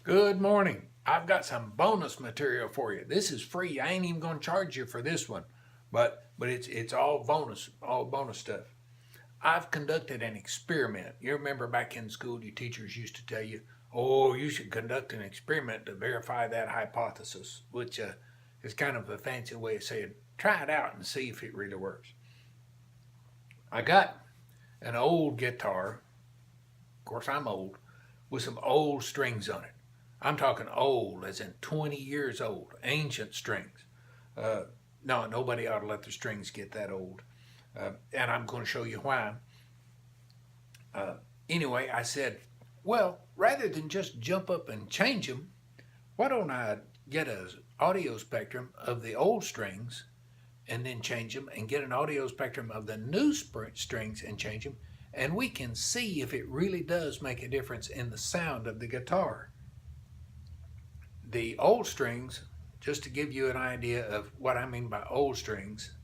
Good morning. I've got some bonus material for you. This is free. I ain't even gonna charge you for this one, but it's all bonus stuff. I've conducted an experiment. You remember back in school, your teachers used to tell you, "Oh, you should conduct an experiment to verify that hypothesis," which is kind of a fancy way of saying, "Try it out and see if it really works." I got an old guitar. Of course, I'm old with some old strings on it. I'm talking old, as in 20 years old, ancient strings. Uh, no, nobody ought to let the strings get that old. And I'm going to show you why. Uh, anyway, I said, well, rather than just jump up and change them, why don't I get an audio spectrum of the old strings and then change them, and get an audio spectrum of the new strings and change them, and we can see if it really does make a difference in the sound of the guitar. The old strings, just to give you an idea of what I mean by old strings,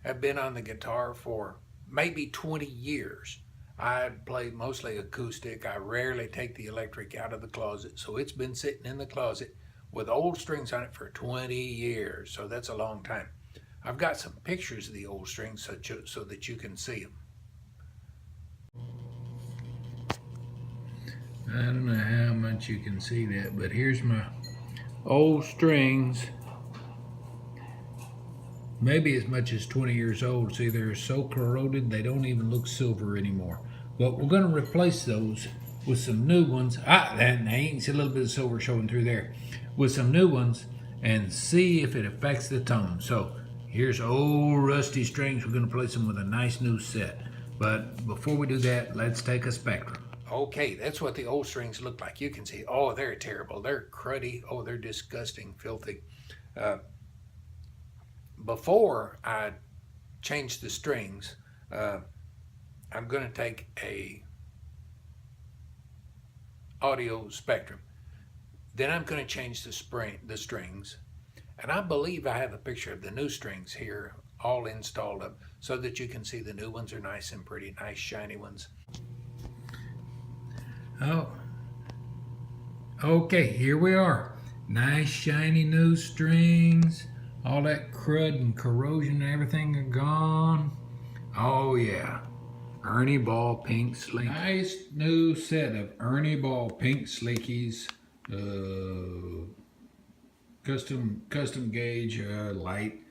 have been on the guitar for maybe 20 years. I play mostly acoustic. I rarely take the electric out of the closet, so it's been sitting in the closet with old strings on it for 20 years, so that's a long time. I've got some pictures of the old strings so that you can see them. I don't know how much you can see that, but here's my old strings. Maybe as much as 20 years old. See, they're so corroded they don't even look silver anymore. But we're going to replace those with some new ones. And you can see a little bit of silver showing through there. With some new ones and see if it affects the tone. So here's old rusty strings. We're going to replace them with a nice new set. But before we do that, let's take a spectrum. Okay, that's what the old strings look like. You can see, oh, they're terrible. They're cruddy. Oh, they're disgusting, filthy. Uh, Before I change the strings, I'm going to take a audio spectrum. Then I'm going to change the strings, and I believe I have a picture of the new strings here, all installed up, so that you can see the new ones are nice and pretty, nice shiny ones. Oh, okay, here we are. Nice shiny new strings. All that crud and corrosion and everything are gone. Oh yeah, Ernie Ball pink slinky. Nice new set of Ernie Ball pink slinkies. Custom gauge light.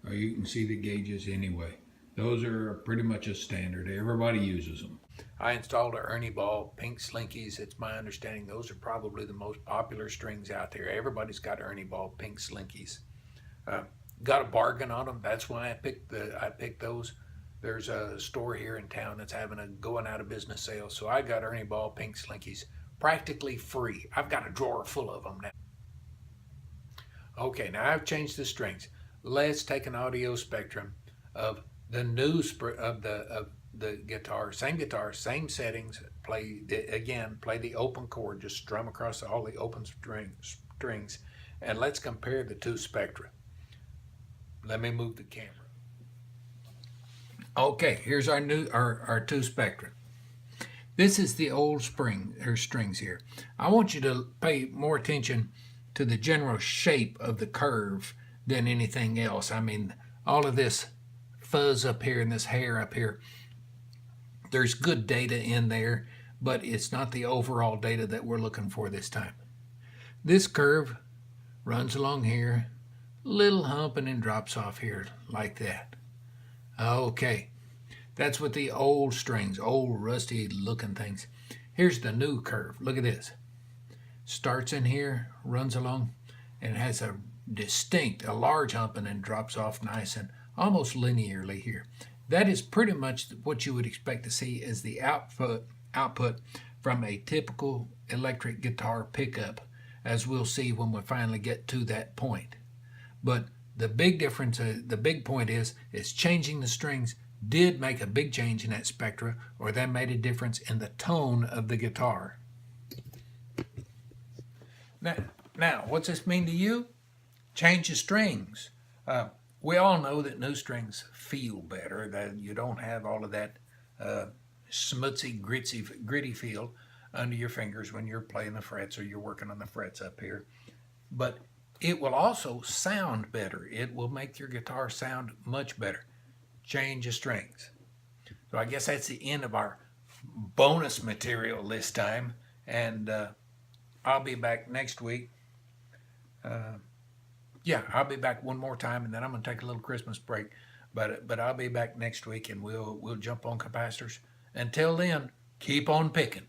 You can see the gauges anyway. Those are pretty much a standard. Everybody uses them. I installed a Ernie Ball pink slinkies. It's my understanding those are probably the most popular strings out there. Everybody's got Ernie Ball pink slinkies. Got a bargain on them. That's why I picked those. There's a store here in town that's having a going out of business sale, so I got Ernie Ball pink slinkies practically free. I've got a drawer full of them now. Okay, now I've changed the strings. Let's take an audio spectrum of the new of the guitar, same settings. Play the open chord. Just strum across all the open strings, and let's compare the two spectra. Let me move the camera. Okay, here's our two spectra. This is the old strings here. I want you to pay more attention to the general shape of the curve than anything else. I mean, all of this fuzz up here and this hair up here, there's good data in there, but it's not the overall data that we're looking for this time. This curve runs along here, little hump, and then drops off here like that. Okay, that's with the old strings, old rusty looking things. Here's the new curve. Look at this. Starts in here, runs along, and has a large hump, and then drops off nice and almost linearly here. That is pretty much what you would expect to see as the output from a typical electric guitar pickup, as we'll see when we finally get to that point. But the big difference, the big point is changing the strings did make a big change in that spectra, or that made a difference in the tone of the guitar. Now, what's this mean to you? Change the strings. We all know that new strings feel better, that you don't have all of that smutsy, gritty feel. under your fingers when you're playing the frets or you're working on the frets up here. But it will also sound better. It will make your guitar sound much better. Change of strings. So I guess that's the end of our bonus material this time. And I'll be back next week. I'll be back one more time, and then I'm going to take a little Christmas break. But I'll be back next week, and we'll jump on capacitors. Until then, keep on picking.